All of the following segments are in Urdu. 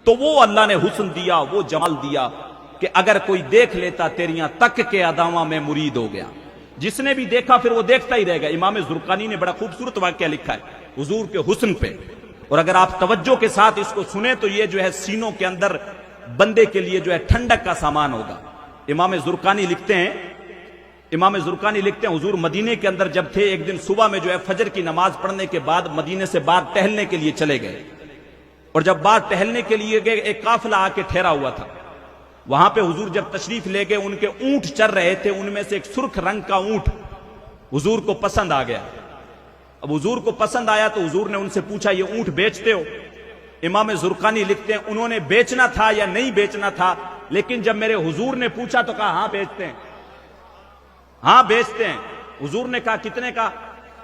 تو وہ اللہ نے حسن دیا، وہ جمال دیا کہ اگر کوئی دیکھ لیتا تیریاں تک کے اداواں میں مرید ہو گیا۔ جس نے بھی دیکھا پھر وہ دیکھتا ہی رہے گا۔ امام زرقانی نے بڑا خوبصورت واقعہ لکھا ہے حضور کے حسن پہ، اور اگر آپ توجہ کے ساتھ اس کو سنیں تو یہ جو ہے سینوں کے اندر بندے کے لیے جو ہے ٹھنڈک کا سامان ہوگا۔ امام زرقانی لکھتے ہیں حضور مدینے کے اندر جب تھے، ایک دن صبح میں جو ہے فجر کی نماز پڑھنے کے بعد مدینے سے باہر ٹہلنے کے لیے چلے گئے، اور جب باہر ٹہلنے کے لیے گئے ایک قافلہ آ کے ٹھہرا ہوا تھا۔ وہاں پہ حضور جب تشریف لے گئے، ان کے اونٹ چر رہے تھے، ان میں سے ایک سرخ رنگ کا اونٹ حضور کو پسند آ گیا۔ اب حضور کو پسند آیا تو حضور نے ان سے پوچھا یہ اونٹ بیچتے ہو؟ امام زرقانی لکھتے ہیں انہوں نے بیچنا تھا یا نہیں بیچنا تھا، لیکن جب میرے حضور نے پوچھا تو کہا ہاں بیچتے ہیں، ہاں بیچتے ہیں۔ حضور نے کہا کتنے کا؟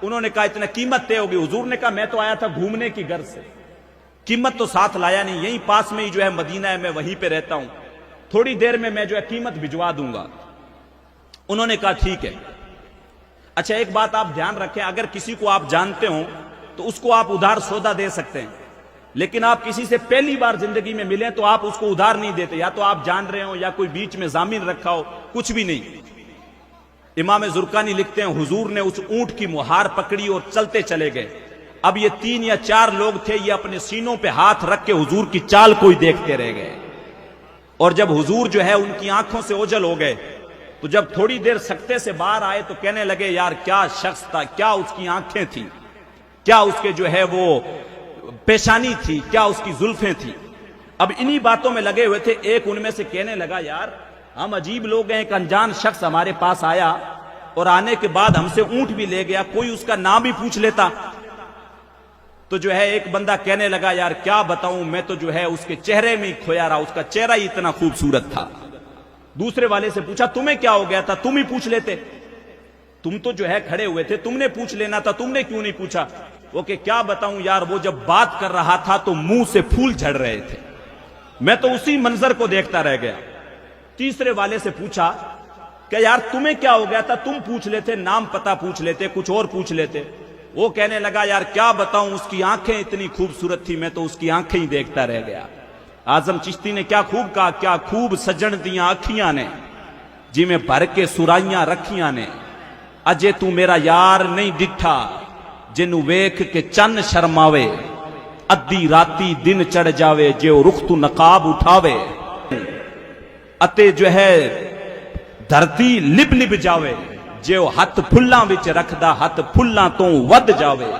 انہوں نے کہا اتنا قیمت طے ہوگی۔ حضور نے کہا میں تو آیا تھا گھومنے کی غرض سے، قیمت تو ساتھ لایا نہیں، یہیں پاس میں ہی جو ہے مدینہ ہے، میں وہیں پہ رہتا ہوں، تھوڑی دیر میں جو ہے قیمت بھجوا دوں گا۔ انہوں نے کہا ٹھیک ہے۔ اچھا ایک بات آپ دھیان رکھیں، اگر کسی کو آپ جانتے ہوں تو اس کو آپ ادھار سودا دے سکتے ہیں، لیکن آپ کسی سے پہلی بار زندگی میں ملیں تو آپ اس کو ادھار نہیں دیتے، یا تو آپ جان رہے ہوں یا کوئی بیچ میں ضامن رکھا ہو، کچھ بھی نہیں۔ امام زرقانی لکھتے ہیں حضور نے اس اونٹ کی مہار پکڑی اور چلتے چلے گئے۔ اب یہ 3 یا 4 لوگ تھے، یہ اپنے سینوں پہ ہاتھ رکھ کے حضور کی چال کو ہی دیکھتے رہ گئے، اور جب حضور جو ہے ان کی آنکھوں سے اوجھل ہو گئے تو جب تھوڑی دیر سکتے سے باہر آئے تو کہنے لگے یار کیا شخص تھا، کیا اس کی آنکھیں تھیں، کیا اس کے جو ہے وہ پیشانی تھی، کیا اس کی زلفیں تھیں۔ اب انہی باتوں میں لگے ہوئے تھے، ایک ان میں سے کہنے لگا یار ہم عجیب لوگ ہیں، ایک انجان شخص ہمارے پاس آیا اور آنے کے بعد ہم سے اونٹ بھی لے گیا، کوئی اس کا نام ہی پوچھ لیتا۔ تو جو ہے ایک بندہ کہنے لگا یار کیا بتاؤں، میں تو جو ہے اس کے چہرے میں ہی کھویا رہا، اس کا چہرہ ہی اتنا خوبصورت تھا۔ دوسرے والے سے پوچھا تمہیں کیا ہو گیا تھا، تم ہی پوچھ لیتے، تم تو جو ہے کھڑے ہوئے تھے، تم نے پوچھ لینا تھا، تم نے کیوں نہیں پوچھا؟ وہ کہ کیا بتاؤں یار، وہ جب بات کر رہا تھا تو منہ سے پھول جھڑ رہے تھے، میں تو اسی منظر کو دیکھتا رہ گیا۔ تیسرے والے سے پوچھا کہ یار تمہیں کیا ہو گیا تھا، تم پوچھ لیتے، نام پتہ پوچھ لیتے، کچھ اور پوچھ لیتے۔ وہ کہنے لگا یار کیا بتاؤں، اس کی آنکھیں اتنی خوبصورت تھی، میں تو اس کی آنکھیں ہی دیکھتا رہ گیا۔ اعظم چشتی نے کیا خوب کہا، کیا خوب سجن دیاں آکھیاں نے جی میں بھر کے سرائیاں رکھیاں نے، اجے تو میرا یار نہیں ڈٹھا جنو ویکھ کے چن شرماوے، ادھی راتی دن چڑھ جاوے جے او رخ تو نقاب اٹھاوے، اتے جو ہے دھرتی لب لب جاوے جے او ہاتھ پھلاں وچ رکھدا ہاتھ پھلاں تو ود جاوے،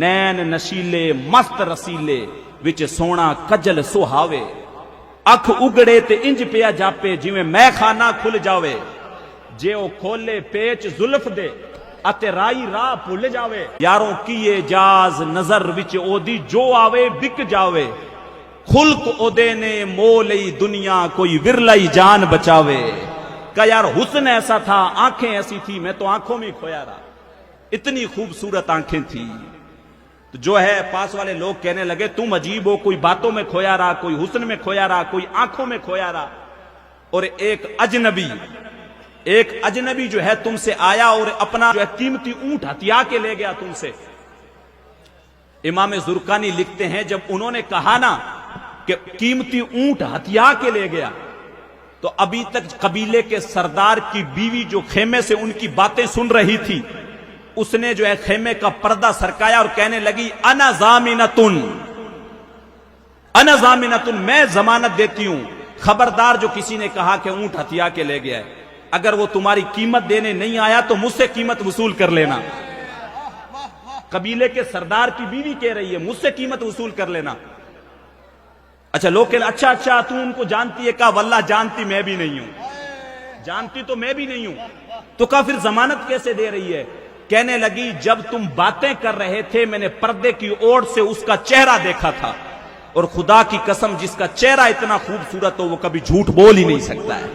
نین نشیلے مست رسیلے وچ سونا کجل سہاوے، اکھ اگڑے تے انج پیا جاپے جویں میں خانہ کھل جاوے، جے او کھولے پیچ زلف دے اتے رائی راہ بھول جاوے، یاروں کیے جاز نظر وچ او دی جو آوے بک جاوے، خلق او دے نے مولئی دنیا کوئی ورلائی جان بچاوے۔ کہ یار حسن ایسا تھا، آنکھیں ایسی تھی، میں تو آنکھوں میں کھویا رہا، اتنی خوبصورت آنکھیں تھی۔ تو جو ہے پاس والے لوگ کہنے لگے تم عجیب ہو، کوئی باتوں میں کھویا رہا، کوئی حسن میں کھویا رہا، کوئی آنکھوں میں کھویا رہا، اور ایک اجنبی جو ہے تم سے آیا اور اپنا جو ہے قیمتی اونٹ ہتھیا کے لے گیا تم سے۔ امام زرقانی لکھتے ہیں جب انہوں نے کہا نا کہ قیمتی اونٹ ہتھیا کے لے گیا، تو ابھی تک قبیلے کے سردار کی بیوی جو خیمے سے ان کی باتیں سن رہی تھی، اس نے جو ہے خیمے کا پردہ سرکایا اور کہنے لگی انا ضامنتن، میں ضمانت دیتی ہوں، خبردار جو کسی نے کہا کہ اونٹ ہتھیا کے لے گیا ہے، اگر وہ تمہاری قیمت دینے نہیں آیا تو مجھ سے قیمت وصول کر لینا۔ قبیلے کے سردار کی بیوی کہہ رہی ہے مجھ سے قیمت وصول کر لینا۔ اچھا لوگ کہنے اچھا تو ان کو جانتی ہے؟ کہا واللہ جانتی میں بھی نہیں ہوں، جانتی تو میں بھی نہیں ہوں۔ تو کہا پھر ضمانت کیسے دے رہی ہے؟ کہنے لگی جب تم باتیں کر رہے تھے میں نے پردے کی اوٹ سے اس کا چہرہ دیکھا تھا، اور خدا کی قسم جس کا چہرہ اتنا خوبصورت ہو وہ کبھی جھوٹ بول ہی نہیں سکتا ہے۔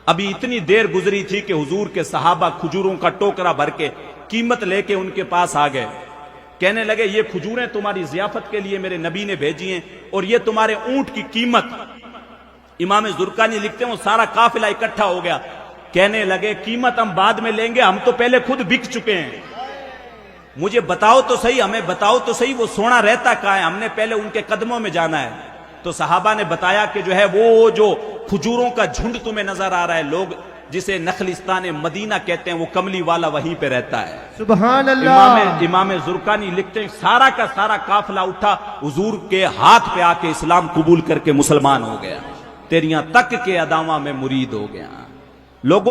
ابھی اتنی دیر گزری تھی کہ حضور کے صحابہ کھجوروں کا ٹوکرا بھر کے قیمت لے کے ان کے پاس آ گئے، کہنے لگے یہ کھجوریں تمہاری ضیافت کے لیے میرے نبی نے بھیجی ہیں، اور یہ تمہارے اونٹ کی قیمت۔ امام زرقانی لکھتے ہیں وہ سارا قافلہ اکٹھا ہو گیا، کہنے لگے قیمت ہم بعد میں لیں گے، ہم تو پہلے خود بک چکے ہیں، مجھے بتاؤ تو صحیح، ہمیں بتاؤ تو صحیح وہ سونا رہتا کہاں ہے، ہم نے پہلے ان کے قدموں میں جانا ہے۔ تو صحابہ نے بتایا کہ جو ہے وہ جو کھجوروں کا جھنڈ تمہیں نظر آ رہا ہے، لوگ جسے نخلستان مدینہ کہتے ہیں، وہ کملی والا وہیں پہ رہتا ہے۔ سبحان اللہ۔ امام زرقانی لکھتے ہیں سارا کا سارا قافلہ اٹھا، حضور کے ہاتھ پہ آ کے اسلام قبول کر کے مسلمان ہو گیا، تیریاں تک کے اداواں میں مرید ہو گیا۔ لوگوں